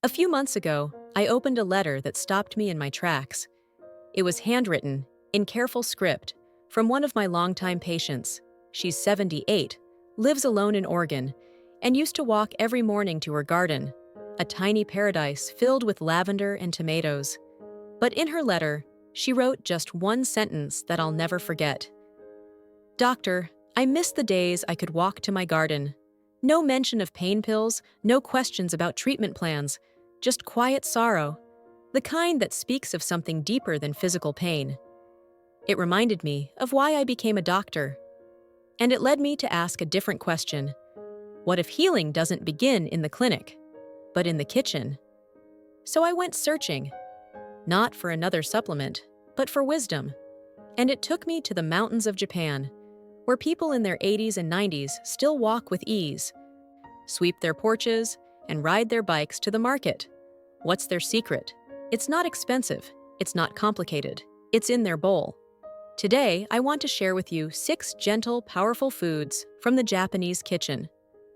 A few months ago, I opened a letter that stopped me in my tracks. It was handwritten, in careful script, from one of my longtime patients. She's 78, lives alone in Oregon, and used to walk every morning to her garden, a tiny paradise filled with lavender and tomatoes. But in her letter, she wrote just one sentence that I'll never forget. "Doctor, I miss the days I could walk to my garden. No mention of pain pills, no questions about treatment plans, just quiet sorrow, the kind that speaks of something deeper than physical pain." It reminded me of why I became a doctor. And it led me to ask a different question. What if healing doesn't begin in the clinic, but in the kitchen? So I went searching, not for another supplement, but for wisdom. And it took me to the mountains of Japan, where people in their 80s and 90s still walk with ease, sweep their porches, and ride their bikes to the market. What's their secret? It's not expensive, it's not complicated, it's in their bowl. Today, I want to share with you 6 gentle, powerful foods from the Japanese kitchen.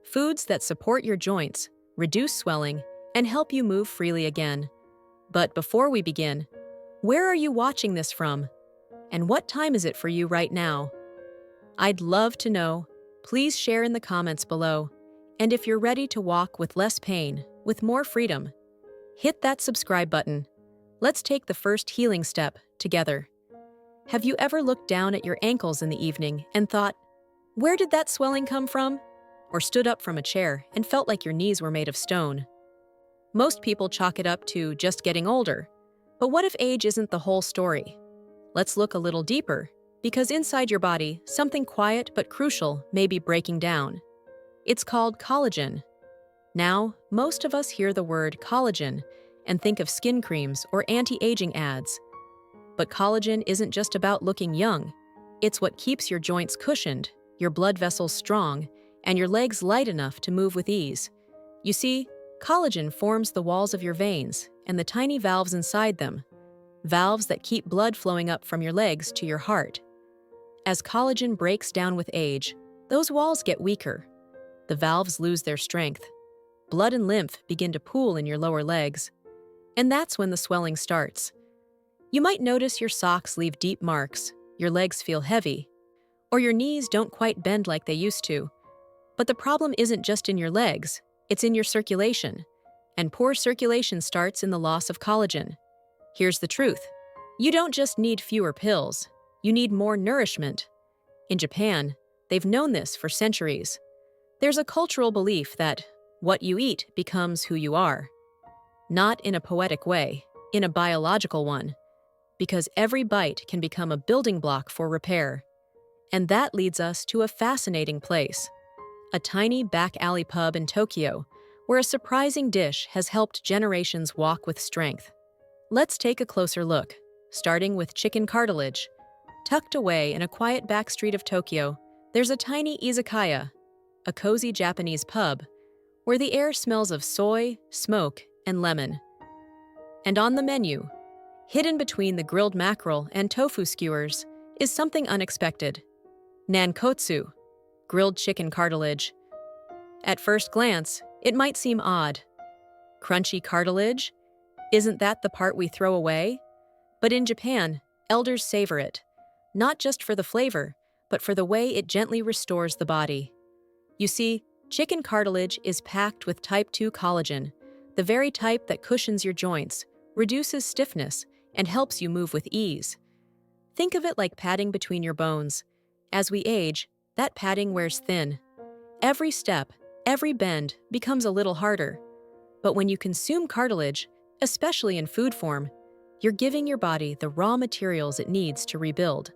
Foods that support your joints, reduce swelling, and help you move freely again. But before we begin, where are you watching this from? And what time is it for you right now? I'd love to know. Please share in the comments below. And if you're ready to walk with less pain, with more freedom, hit that subscribe button. Let's take the first healing step together. Have you ever looked down at your ankles in the evening and thought, where did that swelling come from? Or stood up from a chair and felt like your knees were made of stone? Most people chalk it up to just getting older. But what if age isn't the whole story? Let's look a little deeper, because inside your body, something quiet but crucial may be breaking down. It's called collagen. Now, most of us hear the word collagen and think of skin creams or anti-aging ads. But collagen isn't just about looking young. It's what keeps your joints cushioned, your blood vessels strong, and your legs light enough to move with ease. You see, collagen forms the walls of your veins and the tiny valves inside them, valves that keep blood flowing up from your legs to your heart. As collagen breaks down with age, those walls get weaker. The valves lose their strength. Blood and lymph begin to pool in your lower legs. And that's when the swelling starts. You might notice your socks leave deep marks, your legs feel heavy, or your knees don't quite bend like they used to. But the problem isn't just in your legs, it's in your circulation. And poor circulation starts in the loss of collagen. Here's the truth. You don't just need fewer pills, you need more nourishment. In Japan, they've known this for centuries. There's a cultural belief that what you eat becomes who you are. Not in a poetic way, in a biological one. Because every bite can become a building block for repair. And that leads us to a fascinating place. A tiny back alley pub in Tokyo, where a surprising dish has helped generations walk with strength. Let's take a closer look, starting with chicken cartilage. Tucked away in a quiet back street of Tokyo, there's a tiny izakaya, a cozy Japanese pub, where the air smells of soy, smoke, and lemon. And on the menu, hidden between the grilled mackerel and tofu skewers, is something unexpected. Nankotsu, grilled chicken cartilage. At first glance, it might seem odd. Crunchy cartilage? Isn't that the part we throw away? But in Japan, elders savor it, not just for the flavor, but for the way it gently restores the body. You see, chicken cartilage is packed with type 2 collagen, the very type that cushions your joints, reduces stiffness, and helps you move with ease. Think of it like padding between your bones. As we age, that padding wears thin. Every step, every bend becomes a little harder. But when you consume cartilage, especially in food form, you're giving your body the raw materials it needs to rebuild.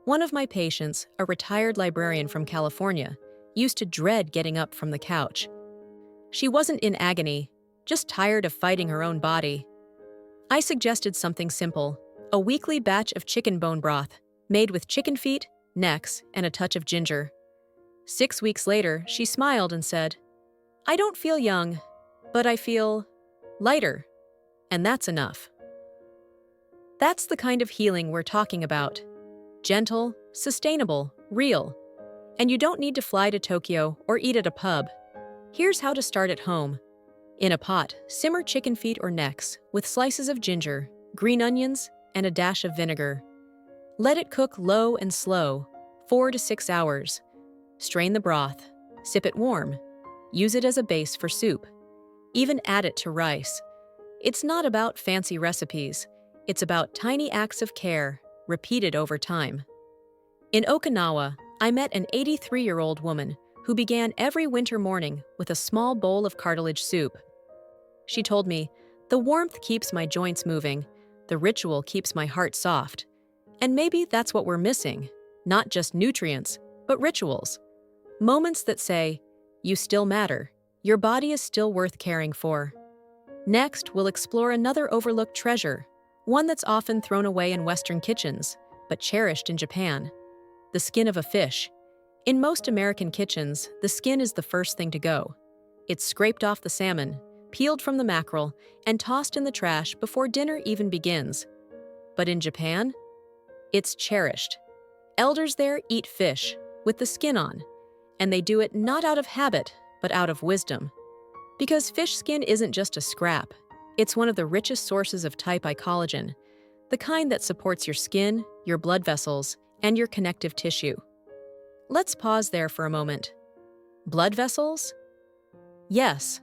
One of my patients, a retired librarian from California, used to dread getting up from the couch. She wasn't in agony, just tired of fighting her own body. I suggested something simple, a weekly batch of chicken bone broth, made with chicken feet, necks, and a touch of ginger. 6 weeks later, she smiled and said, "I don't feel young, but I feel lighter, and that's enough." That's the kind of healing we're talking about. Gentle, sustainable, real. And you don't need to fly to Tokyo or eat at a pub. Here's how to start at home. In a pot, simmer chicken feet or necks with slices of ginger, green onions, and a dash of vinegar. Let it cook low and slow, 4 to 6 hours. Strain the broth. Sip it warm. Use it as a base for soup. Even add it to rice. It's not about fancy recipes. It's about tiny acts of care, repeated over time. In Okinawa, I met an 83-year-old woman who began every winter morning with a small bowl of cartilage soup. She told me, "The warmth keeps my joints moving, the ritual keeps my heart soft." And maybe that's what we're missing, not just nutrients, but rituals. Moments that say, you still matter, your body is still worth caring for. Next, we'll explore another overlooked treasure, one that's often thrown away in Western kitchens, but cherished in Japan: the skin of a fish. In most American kitchens, the skin is the first thing to go. It's scraped off the salmon, peeled from the mackerel, and tossed in the trash before dinner even begins. But in Japan, it's cherished. Elders there eat fish with the skin on, and they do it not out of habit, but out of wisdom. Because fish skin isn't just a scrap, it's one of the richest sources of type I collagen, the kind that supports your skin, your blood vessels, and your connective tissue. Let's pause there for a moment. Blood vessels? Yes.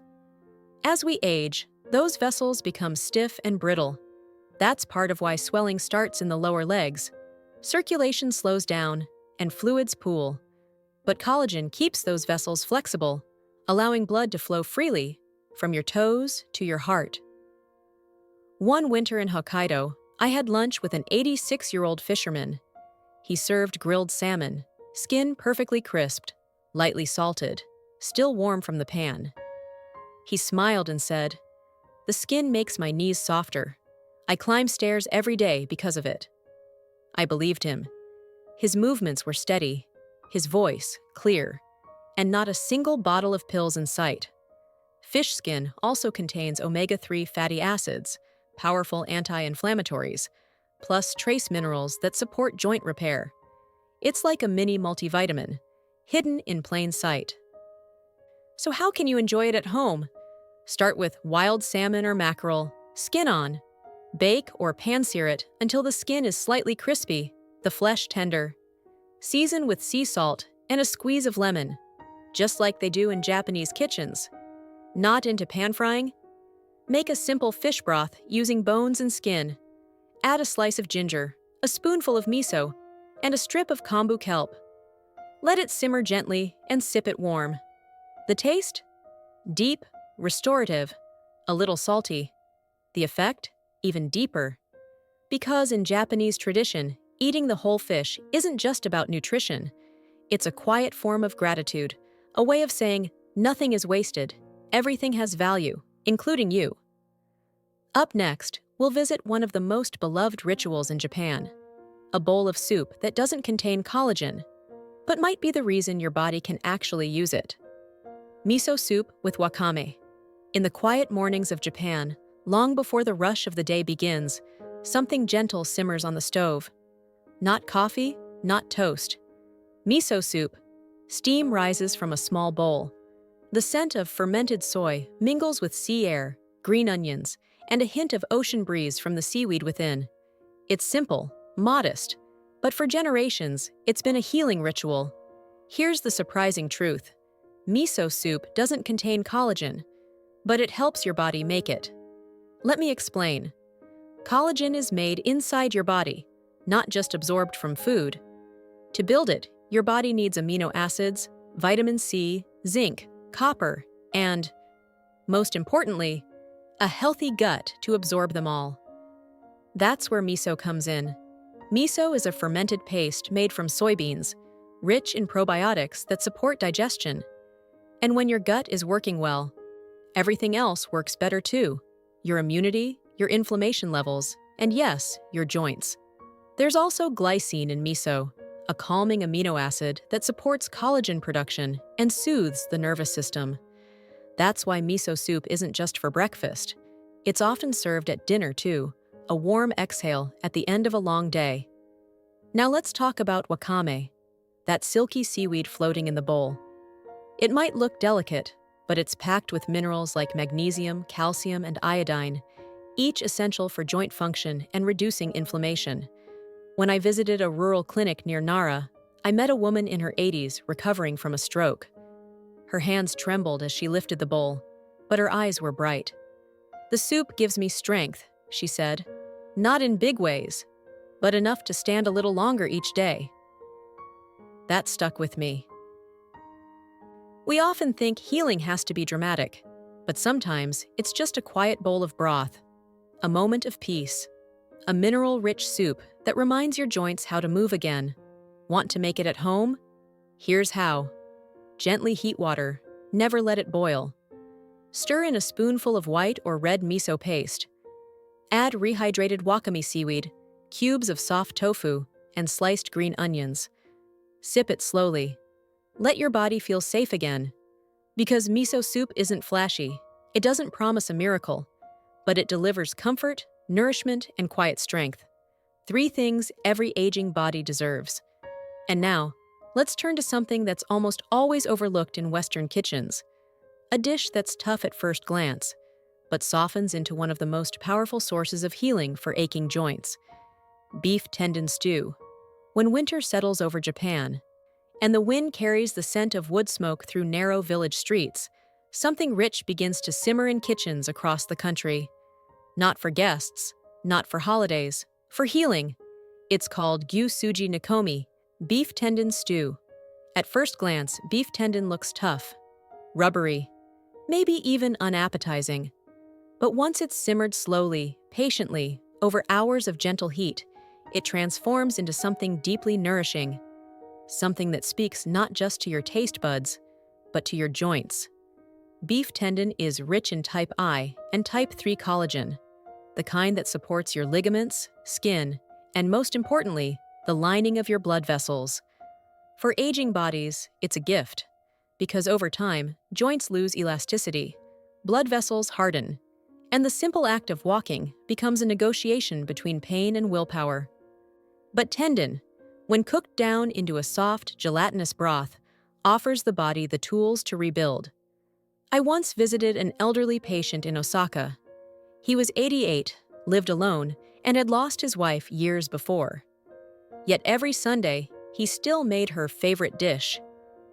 As we age, those vessels become stiff and brittle. That's part of why swelling starts in the lower legs. Circulation slows down, and fluids pool. But collagen keeps those vessels flexible, allowing blood to flow freely from your toes to your heart. One winter in Hokkaido, I had lunch with an 86-year-old fisherman. He served grilled salmon, skin perfectly crisped, lightly salted, still warm from the pan. He smiled and said, "The skin makes my knees softer. I climb stairs every day because of it." I believed him. His movements were steady, his voice clear, and not a single bottle of pills in sight. Fish skin also contains omega-3 fatty acids, powerful anti-inflammatories, plus trace minerals that support joint repair. It's like a mini multivitamin, hidden in plain sight. So how can you enjoy it at home? Start with wild salmon or mackerel, skin on. Bake or pan-sear it until the skin is slightly crispy, the flesh tender. Season with sea salt and a squeeze of lemon, just like they do in Japanese kitchens. Not into pan frying? Make a simple fish broth using bones and skin. Add a slice of ginger, a spoonful of miso, and a strip of kombu kelp. Let it simmer gently and sip it warm. The taste? Deep, restorative, a little salty. The effect? Even deeper. Because in Japanese tradition, eating the whole fish isn't just about nutrition. It's a quiet form of gratitude, a way of saying, nothing is wasted, everything has value, including you. Up next, we'll visit one of the most beloved rituals in Japan: a bowl of soup that doesn't contain collagen, but might be the reason your body can actually use it. Miso soup with wakame. In the quiet mornings of Japan, long before the rush of the day begins, something gentle simmers on the stove. Not coffee, not toast. Miso soup. Steam rises from a small bowl. The scent of fermented soy mingles with sea air, green onions, and a hint of ocean breeze from the seaweed within. It's simple, modest, but for generations, it's been a healing ritual. Here's the surprising truth. Miso soup doesn't contain collagen, but it helps your body make it. Let me explain. Collagen is made inside your body, not just absorbed from food. To build it, your body needs amino acids, vitamin C, zinc, copper, and, most importantly, a healthy gut to absorb them all. That's where miso comes in. Miso is a fermented paste made from soybeans, rich in probiotics that support digestion. And when your gut is working well, everything else works better too. Your immunity, your inflammation levels, and yes, your joints. There's also glycine in miso, a calming amino acid that supports collagen production and soothes the nervous system. That's why miso soup isn't just for breakfast. It's often served at dinner too, a warm exhale at the end of a long day. Now let's talk about wakame, that silky seaweed floating in the bowl. It might look delicate, but it's packed with minerals like magnesium, calcium, and iodine, each essential for joint function and reducing inflammation. When I visited a rural clinic near Nara, I met a woman in her 80s recovering from a stroke. Her hands trembled as she lifted the bowl, but her eyes were bright. "The soup gives me strength," she said. "Not in big ways, but enough to stand a little longer each day." That stuck with me. We often think healing has to be dramatic, but sometimes it's just a quiet bowl of broth, a moment of peace, a mineral-rich soup that reminds your joints how to move again. Want to make it at home? Here's how. Gently heat water, never let it boil. Stir in a spoonful of white or red miso paste. Add rehydrated wakame seaweed, cubes of soft tofu, and sliced green onions. Sip it slowly. Let your body feel safe again. Because miso soup isn't flashy, it doesn't promise a miracle, but it delivers comfort, nourishment, and quiet strength. 3 things every aging body deserves. And now, let's turn to something that's almost always overlooked in Western kitchens. A dish that's tough at first glance, but softens into one of the most powerful sources of healing for aching joints. Beef tendon stew. When winter settles over Japan, and the wind carries the scent of wood smoke through narrow village streets, something rich begins to simmer in kitchens across the country. Not for guests, not for holidays, for healing. It's called gyusuji nikomi, beef tendon stew. At first glance, beef tendon looks tough, rubbery, maybe even unappetizing. But once it's simmered slowly, patiently, over hours of gentle heat, it transforms into something deeply nourishing. Something that speaks not just to your taste buds, but to your joints. Beef tendon is rich in type I and type 3 collagen, the kind that supports your ligaments, skin, and most importantly, the lining of your blood vessels. For aging bodies, it's a gift, because over time, joints lose elasticity, blood vessels harden, and the simple act of walking becomes a negotiation between pain and willpower. But tendon, when cooked down into a soft, gelatinous broth, offers the body the tools to rebuild. I once visited an elderly patient in Osaka. He was 88, lived alone, and had lost his wife years before. Yet every Sunday, he still made her favorite dish,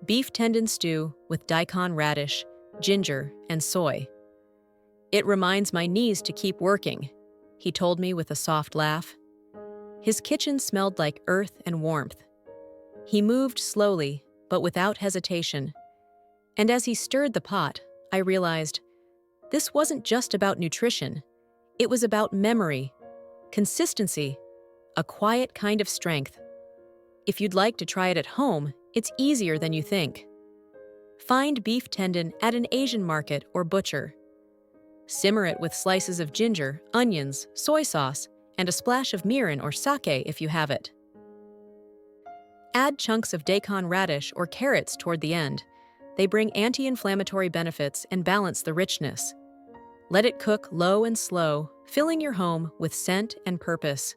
beef tendon stew with daikon radish, ginger, and soy. "It reminds my knees to keep working," he told me with a soft laugh. His kitchen smelled like earth and warmth. He moved slowly, but without hesitation. And as he stirred the pot, I realized this wasn't just about nutrition. It was about memory, consistency, a quiet kind of strength. If you'd like to try it at home, it's easier than you think. Find beef tendon at an Asian market or butcher. Simmer it with slices of ginger, onions, soy sauce, and a splash of mirin or sake if you have it. Add chunks of daikon radish or carrots toward the end. They bring anti-inflammatory benefits and balance the richness. Let it cook low and slow, filling your home with scent and purpose.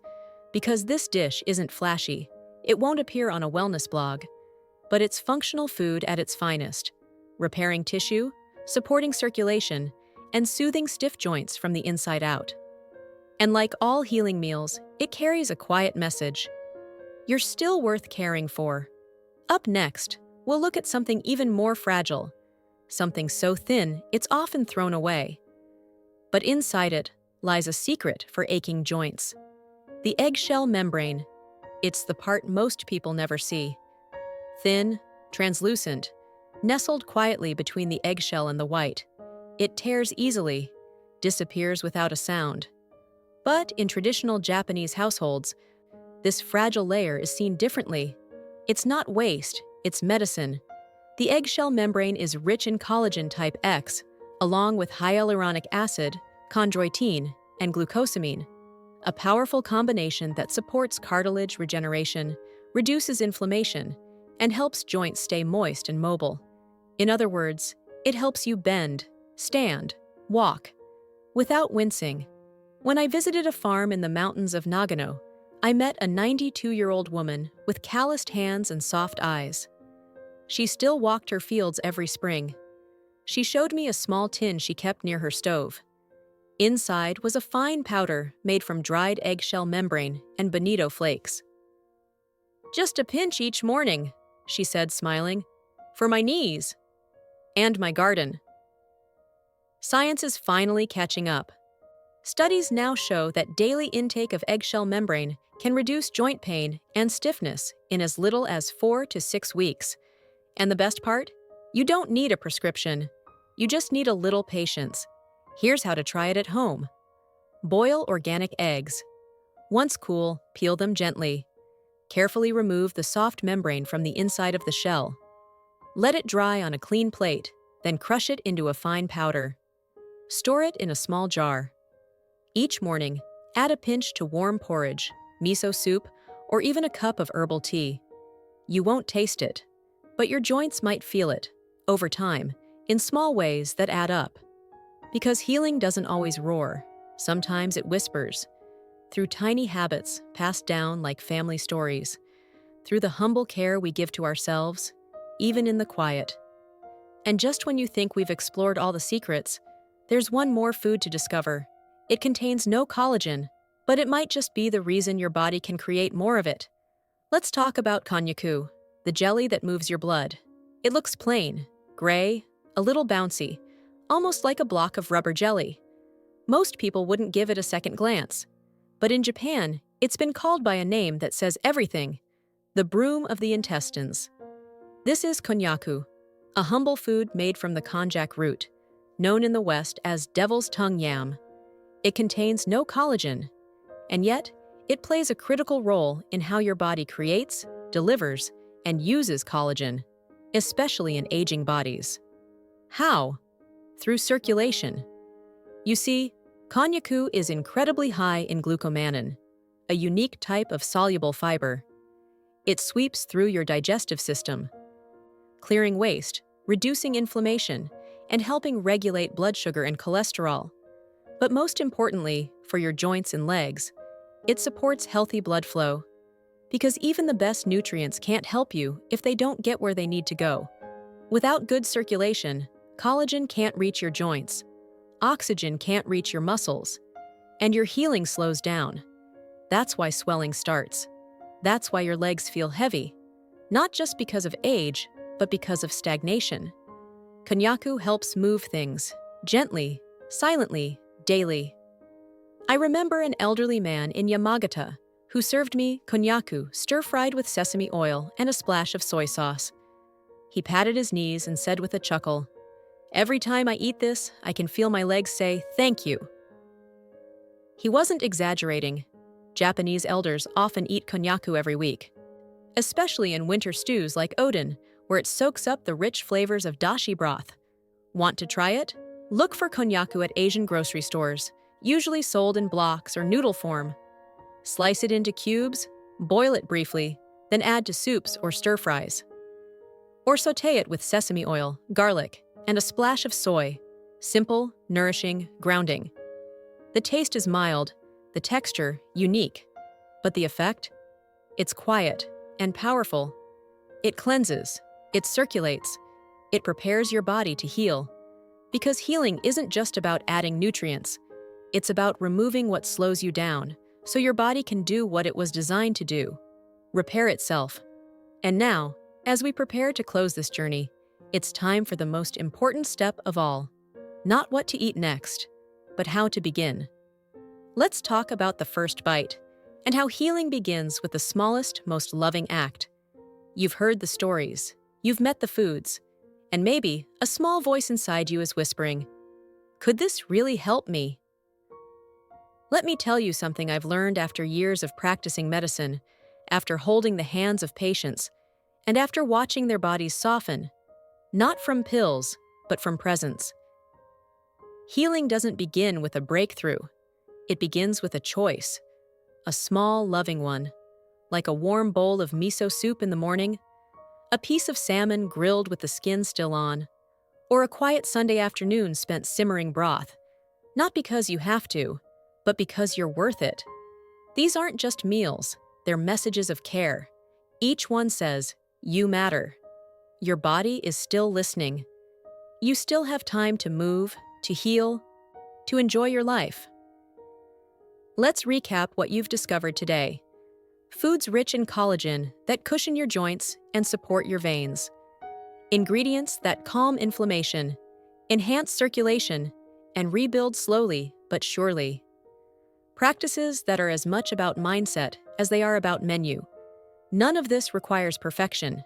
Because this dish isn't flashy, it won't appear on a wellness blog, but it's functional food at its finest, repairing tissue, supporting circulation, and soothing stiff joints from the inside out. And like all healing meals, it carries a quiet message. You're still worth caring for. Up next, we'll look at something even more fragile, something so thin it's often thrown away. But inside it lies a secret for aching joints. The eggshell membrane. It's the part most people never see. Thin, translucent, nestled quietly between the eggshell and the white. It tears easily, disappears without a sound. But in traditional Japanese households, this fragile layer is seen differently. It's not waste, it's medicine. The eggshell membrane is rich in collagen type X, along with hyaluronic acid, chondroitin, and glucosamine, a powerful combination that supports cartilage regeneration, reduces inflammation, and helps joints stay moist and mobile. In other words, it helps you bend, stand, walk, without wincing. When I visited a farm in the mountains of Nagano, I met a 92-year-old woman with calloused hands and soft eyes. She still walked her fields every spring. She showed me a small tin she kept near her stove. Inside was a fine powder made from dried eggshell membrane and bonito flakes. "Just a pinch each morning," she said, smiling, "for my knees and my garden." Science is finally catching up. Studies now show that daily intake of eggshell membrane can reduce joint pain and stiffness in as little as 4 to 6 weeks. And the best part? You don't need a prescription. You just need a little patience. Here's how to try it at home. Boil organic eggs. Once cool, peel them gently. Carefully remove the soft membrane from the inside of the shell. Let it dry on a clean plate, then crush it into a fine powder. Store it in a small jar. Each morning, add a pinch to warm porridge, miso soup, or even a cup of herbal tea. You won't taste it, but your joints might feel it, over time, in small ways that add up. Because healing doesn't always roar. Sometimes it whispers. Through tiny habits passed down like family stories. Through the humble care we give to ourselves, even in the quiet. And just when you think we've explored all the secrets, there's one more food to discover. It contains no collagen, but it might just be the reason your body can create more of it. Let's talk about konjaku, the jelly that moves your blood. It looks plain, gray, a little bouncy, almost like a block of rubber jelly. Most people wouldn't give it a second glance. But in Japan, it's been called by a name that says everything: the broom of the intestines. This is konjaku, a humble food made from the konjac root, known in the West as devil's tongue yam. It contains no collagen, and yet it plays a critical role in how your body creates, delivers, and uses collagen, especially in aging bodies. How? Through circulation. You see, konjaku is incredibly high in glucomannan, a unique type of soluble fiber. It sweeps through your digestive system, clearing waste, reducing inflammation, and helping regulate blood sugar and cholesterol. But most importantly, for your joints and legs, it supports healthy blood flow. Because even the best nutrients can't help you if they don't get where they need to go. Without good circulation, collagen can't reach your joints, oxygen can't reach your muscles, and your healing slows down. That's why swelling starts. That's why your legs feel heavy, not just because of age, but because of stagnation. Konjaku helps move things, gently, silently, daily. I remember an elderly man in Yamagata who served me konjaku stir-fried with sesame oil and a splash of soy sauce. He patted his knees and said with a chuckle, "Every time I eat this, I can feel my legs say, 'Thank you.'" He wasn't exaggerating. Japanese elders often eat konjaku every week, especially in winter stews like oden, where it soaks up the rich flavors of dashi broth. Want to try it? Look for konjaku at Asian grocery stores, usually sold in blocks or noodle form. Slice it into cubes, boil it briefly, then add to soups or stir-fries. Or sauté it with sesame oil, garlic, and a splash of soy. Simple, nourishing, grounding. The taste is mild, the texture unique. But the effect? It's quiet and powerful. It cleanses, it circulates, it prepares your body to heal. Because healing isn't just about adding nutrients. It's about removing what slows you down, so your body can do what it was designed to do: repair itself. And now, as we prepare to close this journey, it's time for the most important step of all. Not what to eat next, but how to begin. Let's talk about the first bite, and how healing begins with the smallest, most loving act. You've heard the stories, you've met the foods, and maybe a small voice inside you is whispering, "Could this really help me?" Let me tell you something I've learned after years of practicing medicine, after holding the hands of patients, and after watching their bodies soften, not from pills, but from presence. Healing doesn't begin with a breakthrough. It begins with a choice, a small, loving one, like a warm bowl of miso soup in the morning, a piece of salmon grilled with the skin still on, or a quiet Sunday afternoon spent simmering broth, not because you have to, but because you're worth it. These aren't just meals, they're messages of care. Each one says, "You matter." Your body is still listening. You still have time to move, to heal, to enjoy your life. Let's recap what you've discovered today. Foods rich in collagen that cushion your joints and support your veins. Ingredients that calm inflammation, enhance circulation, and rebuild slowly but surely. Practices that are as much about mindset as they are about menu. None of this requires perfection,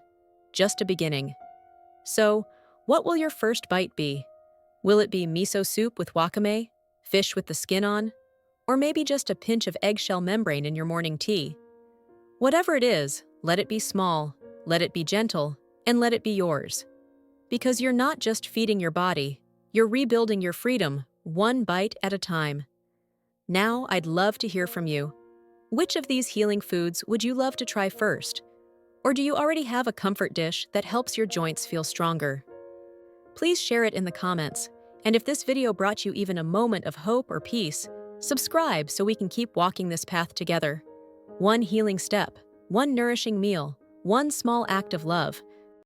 just a beginning. So, what will your first bite be? Will it be miso soup with wakame, fish with the skin on, or maybe just a pinch of eggshell membrane in your morning tea? Whatever it is, let it be small, let it be gentle, and let it be yours. Because you're not just feeding your body, you're rebuilding your freedom, one bite at a time. Now, I'd love to hear from you. Which of these healing foods would you love to try first? Or do you already have a comfort dish that helps your joints feel stronger? Please share it in the comments, and if this video brought you even a moment of hope or peace, subscribe so we can keep walking this path together. One healing step, one nourishing meal, one small act of love,